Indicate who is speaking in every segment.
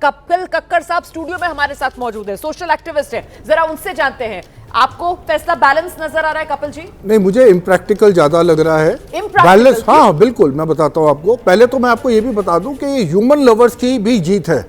Speaker 1: कपिल कक्कड़ साहब स्टूडियो में हमारे साथ मौजूद है, सोशल एक्टिविस्ट है, जरा उनसे जानते हैं। आपको फैसला बैलेंस नजर आ रहा है कपिल जी?
Speaker 2: नहीं, मुझे इम्प्रैक्टिकल ज्यादा लग रहा है। बैलेंस, हाँ बिल्कुल, मैं बताता हूँ आपको। पहले तो मैं आपको ये भी बता दूं कि ये ह्यूमन लवर्स की भी जीत है।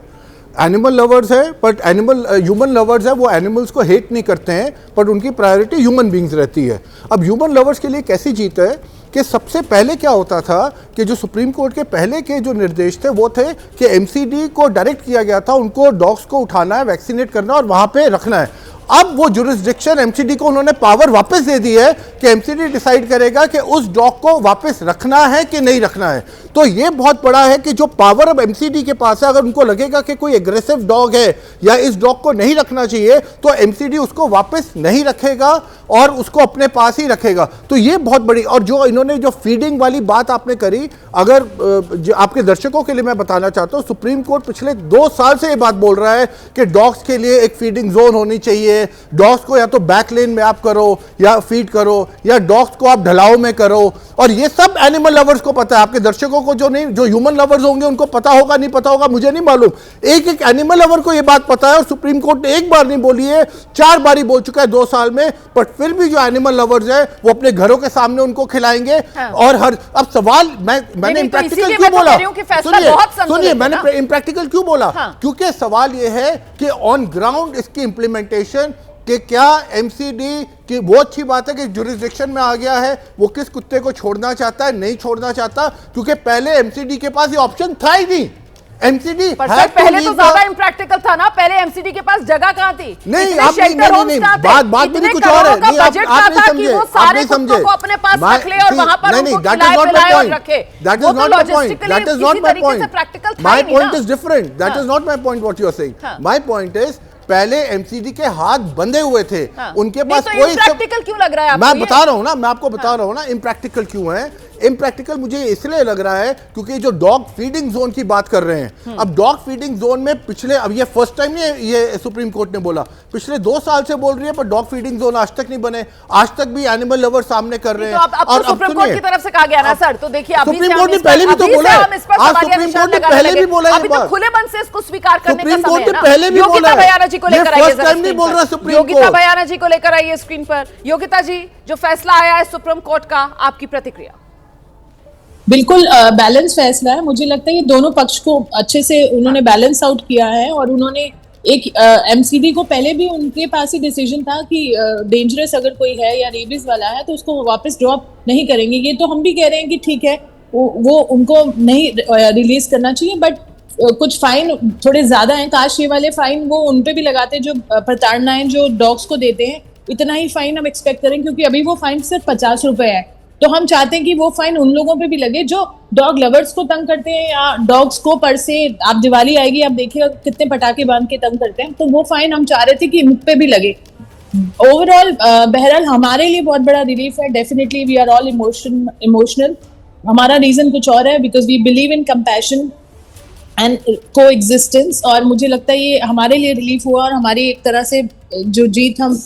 Speaker 2: एनिमल लवर्स है, बट ह्यूमन लवर्स है, वो एनिमल्स को हेट नहीं करते हैं, बट उनकी प्रायोरिटी ह्यूमन बींग्स रहती है। अब ह्यूमन लवर्स के लिए कैसी जीत है कि सबसे पहले क्या होता था कि जो सुप्रीम कोर्ट के पहले के जो निर्देश थे वो थे कि एमसीडी को डायरेक्ट किया गया था, उनको डॉग्स को उठाना है, वैक्सीनेट करना और वहाँ पे रखना है। अब वो जुरिस्डिक्शन एमसीडी को उन्होंने पावर वापस दे दी है कि एमसीडी डिसाइड करेगा कि उस डॉग को वापस रखना है कि नहीं रखना है। तो ये बहुत बड़ा है कि जो पावर अब एमसीडी के पास है, अगर उनको लगेगा कि कोई एग्रेसिव डॉग है या इस डॉग को नहीं रखना चाहिए, तो एमसीडी उसको वापस नहीं रखेगा और उसको अपने पास ही रखेगा। तो ये बहुत बड़ी, और जो इन्होंने जो फीडिंग वाली बात आपने करी, अगर आपके दर्शकों के लिए मैं बताना चाहता हूँ, सुप्रीम कोर्ट पिछले 2 साल से ये बात बोल रहा है कि डॉग्स के लिए एक फीडिंग जोन होनी चाहिए। डॉग्स को या तो बैक लेन में आप करो या फीड करो, या डॉग्स को आप ढलाव में करो, और ये सब एनिमल लवर्स को पता है। आपके दर्शकों को जो नहीं, जो ह्यूमन लवर्स होंगे उनको पता होगा, नहीं पता होगा मुझे नहीं मालूम। एक एक एनिमल लवर को ये बात पता है, और सुप्रीम कोर्ट ने एक बार नहीं बोली है, 4 बार बोल चुका है 2 साल में। बट फिर भी जो एनिमल लवर्स है वो अपने घरों के सामने उनको खिलाएंगे। हाँ। और अब सवाल, मैंने इम्प्रैक्टिकल क्यों बोला, सुनिए मैंने इम्प्रैक्टिकल क्यों बोला, क्योंकि सवाल ये है कि ऑन ग्राउंड इसकी इंप्लीमेंटेशन, कि क्या एमसीडी की वो अच्छी बात है कि जुरिस्डिक्शन में आ गया है, वो किस कुत्ते को छोड़ना चाहता है, नहीं छोड़ना चाहता, क्योंकि पहले एमसीडी के पास ये ऑप्शन था ही नहीं। एमसीडी
Speaker 1: पहले तो ज्यादा इम्प्रैक्टिकल था ना, पहले एमसीडी के पास जगह कहां थी?
Speaker 2: नहीं, आप नहीं, बात मेरी कुछ और है। नहीं, आप नहीं समझे, आप नहीं समझे।
Speaker 1: अपने पास रख ले और वहां पर उनको खिलाए पिलाए और रखे।
Speaker 2: That is not my point. That is not my point. My point is different. That is not my point what you are saying. My point is, पहले एमसीडी के हाथ बंधे हुए थे। उनके पास कोई
Speaker 1: इम्प्रैक्टिकल क्यों लग रहा है आपको?
Speaker 2: मैं बता रहा हूं ना, मैं आपको बता रहा हूं ना इम्प्रैक्टिकल क्यों है। इम्प्रैक्टिकल मुझे इसलिए लग रहा है क्योंकि जो डॉग फीडिंग जोन की बात कर रहे हैं, अब डॉग फीडिंग जोन में पिछले, अब ये फर्स्ट टाइम नहीं ये सुप्रीम कोर्ट ने बोला, पिछले 2 साल से बोल रही है, पर डॉग फीडिंग जोन आज तक नहीं बने। आज तक भी एनिमल लवर सामने कर रहे हैं।
Speaker 1: और सुप्रीम कोर्ट की तरफ से कहा गया ना सर, तो देखिए
Speaker 2: सुप्रीम कोर्ट ने पहले भी तो बोला है, आज सुप्रीम कोर्ट ने पहले भी बोला है,
Speaker 1: खुले मन से इसको स्वीकार करने का समय है।
Speaker 2: सुप्रीम कोर्ट ने पहले भी बोला है।
Speaker 1: भयाना जी को लेकर आइए,
Speaker 2: नहीं बोल रहा सुप्रीम कोर्ट।
Speaker 1: योगिता भयाना जी को लेकर आइए स्क्रीन पर। योगिता जी, जो फैसला आया है सुप्रीम कोर्ट का, आपकी प्रतिक्रिया?
Speaker 3: बिल्कुल बैलेंस फैसला है। मुझे लगता है ये दोनों पक्ष को अच्छे से उन्होंने बैलेंस आउट किया है, और उन्होंने एक एमसीडी को पहले भी उनके पास ही डिसीजन था कि डेंजरस अगर कोई है या रेबीज वाला है तो उसको वापस ड्रॉप नहीं करेंगे। ये तो हम भी कह रहे हैं कि ठीक है, वो उनको नहीं रिलीज करना चाहिए, बट कुछ फाइन थोड़े ज्यादा हैं। काश ये वाले फाइन वो उन पे भी लगाते जो प्रताड़नाएं जो डॉग्स को देते हैं, इतना ही फाइन हम एक्सपेक्ट करें, क्योंकि अभी वो फाइन सिर्फ 50 रुपए है। तो हम चाहते हैं कि वो फाइन उन लोगों पे भी लगे जो डॉग लवर्स को तंग करते हैं, या डॉग्स को पर से, आप दिवाली आएगी आप देखिएगा कितने पटाखे बांध के तंग करते हैं, तो वो फाइन हम चाह रहे थे कि मुझ पे भी लगे। ओवरऑल बहरहाल हमारे लिए बहुत बड़ा रिलीफ है। Definitely we are all emotional. हमारा रीजन कुछ और है, because we believe in compassion and coexistence, और मुझे लगता है ये हमारे लिए रिलीफ हुआ, और हमारी एक तरह से जो जीत हम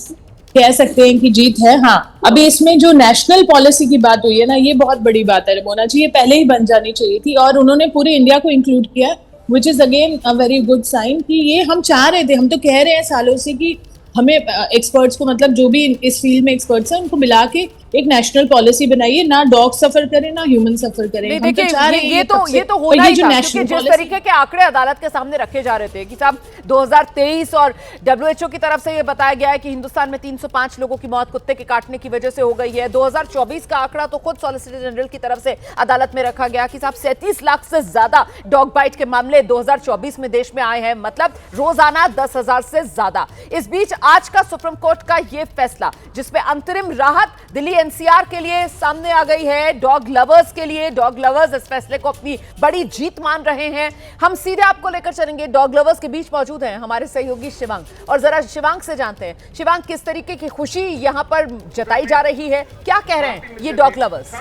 Speaker 3: कह सकते हैं कि जीत है। हाँ, अभी इसमें जो नेशनल पॉलिसी की बात हुई है ना, ये बहुत बड़ी बात है रमोना जी, ये पहले ही बन जानी चाहिए थी, और उन्होंने पूरे इंडिया को इंक्लूड किया, which is again a very good sign कि ये हम चाह रहे थे। हम तो कह रहे हैं सालों से कि हमें एक्सपर्ट्स को, मतलब जो भी इस फील्ड में एक्सपर्ट्स हैं, उनको मिला के एक नेशनल पॉलिसी बनाइए, ना डॉग सफर करें ना ह्यूमन सफर करें।
Speaker 1: हम तो चाह रहे हैं ये तो होना ही था, क्योंकि जिस तरीके के आंकड़े अदालत के सामने रखे जा रहे थे कि साहब 2023 और WHO की तरफ से ये बताया गया है कि हिंदुस्तान में 305 लोगों की मौत कुत्ते के काटने की वजह से हो गई है। 2024 का आंकड़ा तो खुद सॉलिसिटर जनरल की तरफ से अदालत में रखा गया कि साहब 37 लाख से ज्यादा डॉग बाइट के मामले 2024 में देश में आए हैं, मतलब रोजाना 10,000 से ज्यादा। इस बीच आज का सुप्रीम कोर्ट का यह फैसला, जिसमें अंतरिम राहत दिल्ली एनसीआर के लिए सामने आ गई है, डॉग लवर्स के लिए। डॉग लवर्स इस फैसले को अपनी बड़ी जीत मान रहे हैं। हम सीधे आपको लेकर चलेंगे, डॉग लवर्स के बीच मौजूद हैं हमारे सहयोगी शिवांग, और जरा शिवांग से जानते हैं, शिवांग किस तरीके की खुशी यहां पर जताई जा रही है, क्या कह रहे हैं ये डॉग लवर्स?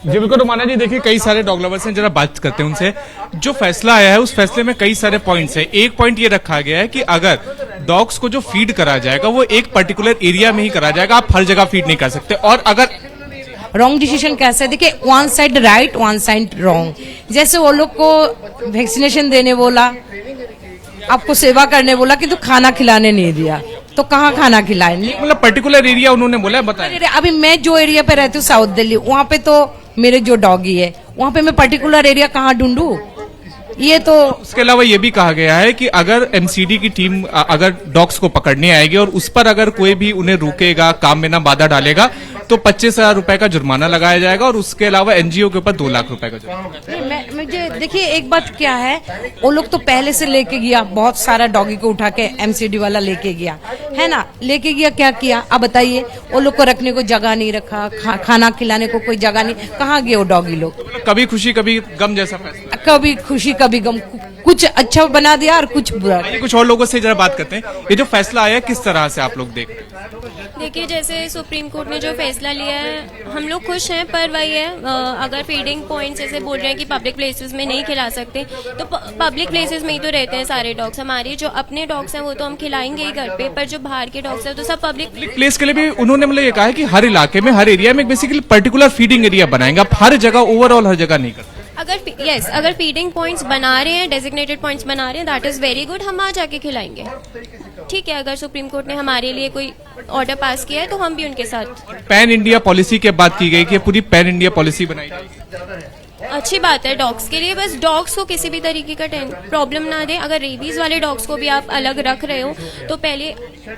Speaker 4: जी बिल्कुल रुमाना जी, देखिए कई सारे डॉग लवर्स हैं, जरा बात करते हैं उनसे। जो फैसला आया है उस फैसले में कई सारे पॉइंट्स हैं। एक पॉइंट ये रखा गया है कि अगर डॉग्स को जो फीड करा जाएगा वो एक पर्टिकुलर एरिया में ही करा जाएगा, आप हर जगह फीड नहीं कर सकते। और अगर
Speaker 5: रॉन्ग डिसीजन कैसे है, देखिए one side right one side wrong. जैसे वो लोग को वैक्सीनेशन देने बोला, आपको सेवा करने बोला, किंतु खाना खिलाने नहीं दिया, तो कहाँ खाना खिलाएंगे?
Speaker 4: मतलब पर्टिकुलर एरिया उन्होंने बोला है, बताया।
Speaker 5: अभी मैं जो एरिया पे रहती हूँ साउथ दिल्ली, वहाँ पे तो मेरे जो डॉगी है वहाँ पे मैं पर्टिकुलर एरिया कहाँ ढूंढूं? ये तो
Speaker 4: उसके अलावा ये भी कहा गया है कि अगर एमसीडी की टीम अगर डॉग्स को पकड़ने आएगी और उस पर अगर कोई भी उन्हें रोकेगा, काम में ना बाधा डालेगा, तो 25,000 रुपए का जुर्माना लगाया जाएगा और उसके अलावा एनजीओ के ऊपर 2 लाख रुपए का जुर्माना।
Speaker 5: मुझे देखिए एक बात क्या है, वो लोग तो पहले से लेके गया, बहुत सारा डॉगी को उठा के एमसीडी वाला लेके गया है ना, लेके गया, क्या किया अब बताइए? वो लोग को रखने को जगह नहीं रखा, खाना खिलाने को कोई जगह नहीं, कहाँ गए वो डॉगी लोग?
Speaker 4: कभी खुशी कभी गम जैसा फैसला,
Speaker 5: कभी खुशी कभी गम, कुछ अच्छा बना दिया और कुछ बुरा।
Speaker 4: कुछ और लोगों से जरा बात करते हैं, ये जो फैसला आया किस तरह से आप लोग देख रहे हैं?
Speaker 6: देखिए, जैसे सुप्रीम कोर्ट ने जो फैसला लिया है हम लोग खुश हैं, पर वही है अगर फीडिंग पॉइंट्स जैसे बोल रहे हैं कि पब्लिक प्लेसेस में नहीं खिला सकते, तो पब्लिक प्लेसेस में ही तो रहते हैं सारे डॉग्स। हमारे जो अपने डॉग्स हैं वो तो हम खिलाएंगे ही घर पे, पर जो बाहर के डॉग्स हैं तो सब पब्लिक
Speaker 4: प्लेस के लिए भी उन्होंने मतलब ये कहा है कि हर इलाके में, हर एरिया में बेसिकली पर्टिकुलर फीडिंग एरिया बनाएंगे, आप हर जगह ओवरऑल हर जगह नहीं करते।
Speaker 6: अगर फीडिंग पॉइंट्स बना रहे हैं, डेजिग्नेटेड पॉइंट्स बना रहे हैं, दैट इज वेरी गुड, हम वहाँ जाके खिलाएंगे। ठीक है, अगर सुप्रीम कोर्ट ने हमारे लिए कोई ऑर्डर पास किया है तो हम भी उनके साथ।
Speaker 4: पैन इंडिया पॉलिसी की बात की गई कि पूरी पैन इंडिया पॉलिसी बनाई जाएगी,
Speaker 6: अच्छी बात है डॉग्स के लिए, बस डॉग्स को किसी भी तरीके का प्रॉब्लम ना दे। अगर रेबीज वाले डॉग्स को भी आप अलग रख रहे हो तो पहले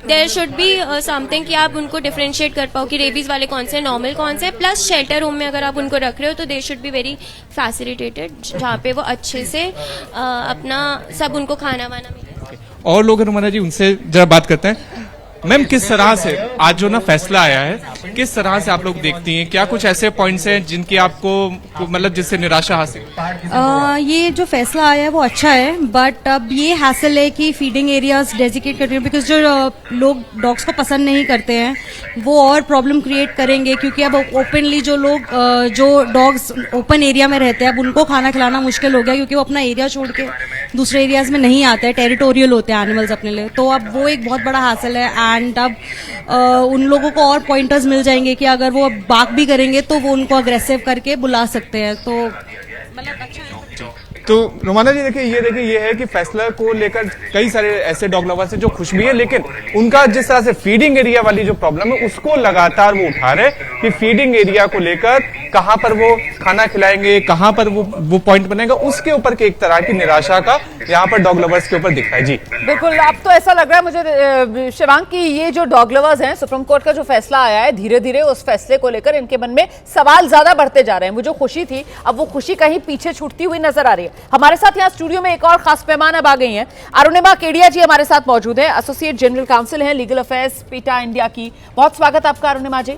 Speaker 6: देयर शुड बी समथिंग कि आप उनको डिफरेंशिएट कर पाओ कि रेबीज वाले कौन से, नॉर्मल कौन से। प्लस शेल्टर होम में अगर आप उनको रख रहे हो तो they should be very facilitated, जहाँ पे वो अच्छे से अपना सब उनको खाना वाना मिले।
Speaker 4: और लोग रमना जी, उनसे जरा बात करते हैं। मैम, किस तरह से आज जो ना फैसला आया है, किस तरह से आप लोग देखती हैं? क्या कुछ ऐसे पॉइंट्स हैं जिनकी आपको मतलब जिससे निराशा हासिल?
Speaker 7: ये जो फैसला आया है वो अच्छा है, बट अब ये हासिल है कि फीडिंग एरियाज डेजिकेट कर रही है, बिकॉज जो लोग डॉग्स को पसंद नहीं करते हैं वो और प्रॉब्लम क्रिएट करेंगे, क्योंकि अब ओपनली जो लोग जो डॉग्स ओपन एरिया में रहते हैं अब उनको खाना खिलाना मुश्किल हो गया, क्योंकि वो अपना एरिया छोड़ के दूसरे एरियाज में नहीं आते हैं, टेरिटोरियल होते हैं एनिमल्स अपने लिए। तो अब वो एक बहुत बड़ा हासिल है, एंड अब उन लोगों को और पॉइंटर्स मिल जाएंगे कि अगर वो बाक भी करेंगे तो वो उनको अग्रेसिव करके बुला सकते हैं, तो मतलब अच्छा है।
Speaker 4: तो रोमाना जी देखिए ये है कि फैसला को लेकर कई सारे ऐसे डॉग लवर्स हैं जो खुश भी है, लेकिन उनका जिस तरह से फीडिंग एरिया वाली जो प्रॉब्लम है उसको लगातार वो उठा रहे कि फीडिंग एरिया को लेकर कहां पर वो खाना खिलाएंगे, कहां पर वो पॉइंट बनेगा, उसके ऊपर की एक तरह की निराशा का यहाँ पर डॉग लवर्स के ऊपर दिख रहा है। जी
Speaker 1: बिल्कुल, अब तो ऐसा लग रहा है मुझे शिवांग की ये जो डॉग लवर्स हैं, सुप्रीम कोर्ट का जो फैसला आया है, धीरे धीरे उस फैसले को लेकर इनके मन में सवाल ज्यादा बढ़ते जा रहे हैं। वो जो खुशी थी अब वो खुशी कहीं पीछे छूटती हुई नजर आ रही है। हमारे साथ यहाँ स्टूडियो में एक और खास मेहमान अब आ गई हैं, अरुणिमा केडिया जी हमारे साथ मौजूद है, एसोसिएट जनरल काउंसिल हैं लीगल अफेयर्स पीटा इंडिया की। बहुत स्वागत आपका अरुणिमा जी।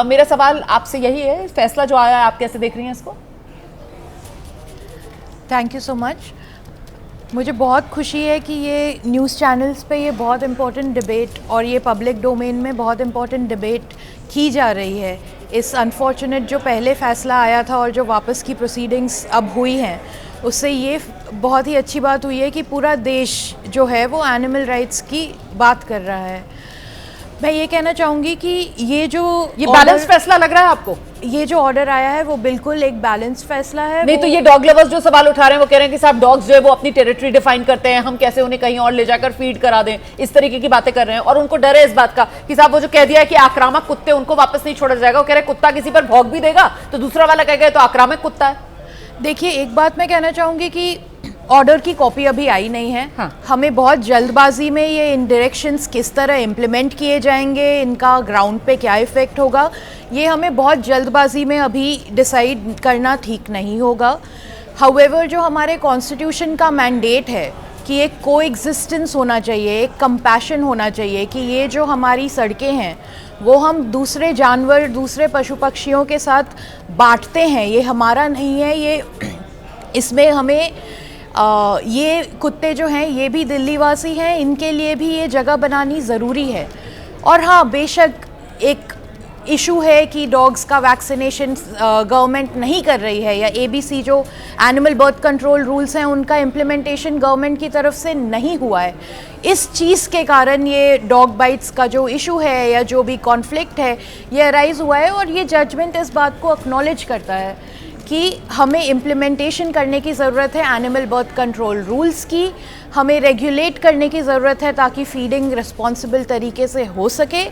Speaker 1: मेरा सवाल आपसे यही है, फैसला जो आया है आप कैसे देख रही हैं इसको?
Speaker 8: Thank you so much. मुझे बहुत खुशी है कि ये न्यूज़ चैनल्स पे ये बहुत इम्पोर्टेंट डिबेट और ये पब्लिक डोमेन में बहुत इम्पोर्टेंट डिबेट की जा रही है। इस अनफॉर्चुनेट जो पहले फ़ैसला आया था और जो वापस की प्रोसीडिंग्स अब हुई हैं, उससे ये बहुत ही अच्छी बात हुई है कि पूरा देश जो है वो एनिमल राइट्स की बात कर रहा है। मैं ये कहना चाहूँगी कि ये
Speaker 1: बैलेंस फैसला लग रहा है आपको?
Speaker 8: ये जो ऑर्डर आया है वो बिल्कुल एक बैलेंस फैसला है।
Speaker 1: नहीं तो ये डॉग लवर्स जो सवाल उठा रहे हैं वो कह रहे हैं कि साहब डॉग्स जो है वो अपनी टेरिटरी डिफाइन करते हैं, हम कैसे उन्हें कहीं और ले जाकर फीड करा दें, इस तरीके की बातें कर रहे हैं। और उनको डर है इस बात का कि साहब वो जो कह दिया है कि आक्रामक कुत्ते उनको वापस नहीं छोड़ा जाएगा, वो कह रहे कुत्ता किसी पर भौंक भी देगा तो दूसरा वाला कहेगा तो आक्रामक कुत्ता है।
Speaker 8: देखिए, एक बात मैं कहना चाहूँगी कि ऑर्डर की कॉपी अभी आई नहीं है।
Speaker 1: हाँ।
Speaker 8: हमें बहुत जल्दबाजी में ये इन डायरेक्शंस किस तरह इम्प्लीमेंट किए जाएंगे, इनका ग्राउंड पे क्या इफ़ेक्ट होगा, ये हमें बहुत जल्दबाजी में अभी डिसाइड करना ठीक नहीं होगा। हाउएवर जो हमारे कॉन्स्टिट्यूशन का मैंडेट है कि एक कोएग्जिस्टेंस होना चाहिए, एक कंपैशन होना चाहिए कि ये जो हमारी सड़कें हैं वो हम दूसरे जानवर, दूसरे पशु पक्षियों के साथ बांटते हैं, ये हमारा नहीं है, ये इसमें हमें ये कुत्ते जो हैं ये भी दिल्ली वासी हैं, इनके लिए भी ये जगह बनानी ज़रूरी है। और हाँ, बेशक एक इशू है कि डॉग्स का वैक्सीनेशन गवर्नमेंट नहीं कर रही है, या ABC जो एनिमल बर्थ कंट्रोल रूल्स हैं उनका इम्प्लीमेंटेशन गवर्नमेंट की तरफ से नहीं हुआ है, इस चीज़ के कारण ये डॉग बाइट्स का जो इशू है या जो भी कॉन्फ्लिक्ट है ये अराइज हुआ है। और ये जजमेंट इस बात को एक्नॉलेज करता है कि हमें इम्प्लीमेंटेशन करने की ज़रूरत है एनिमल बर्थ कंट्रोल रूल्स की, हमें रेगुलेट करने की ज़रूरत है ताकि फीडिंग रिस्पॉन्सिबल तरीके से हो सके।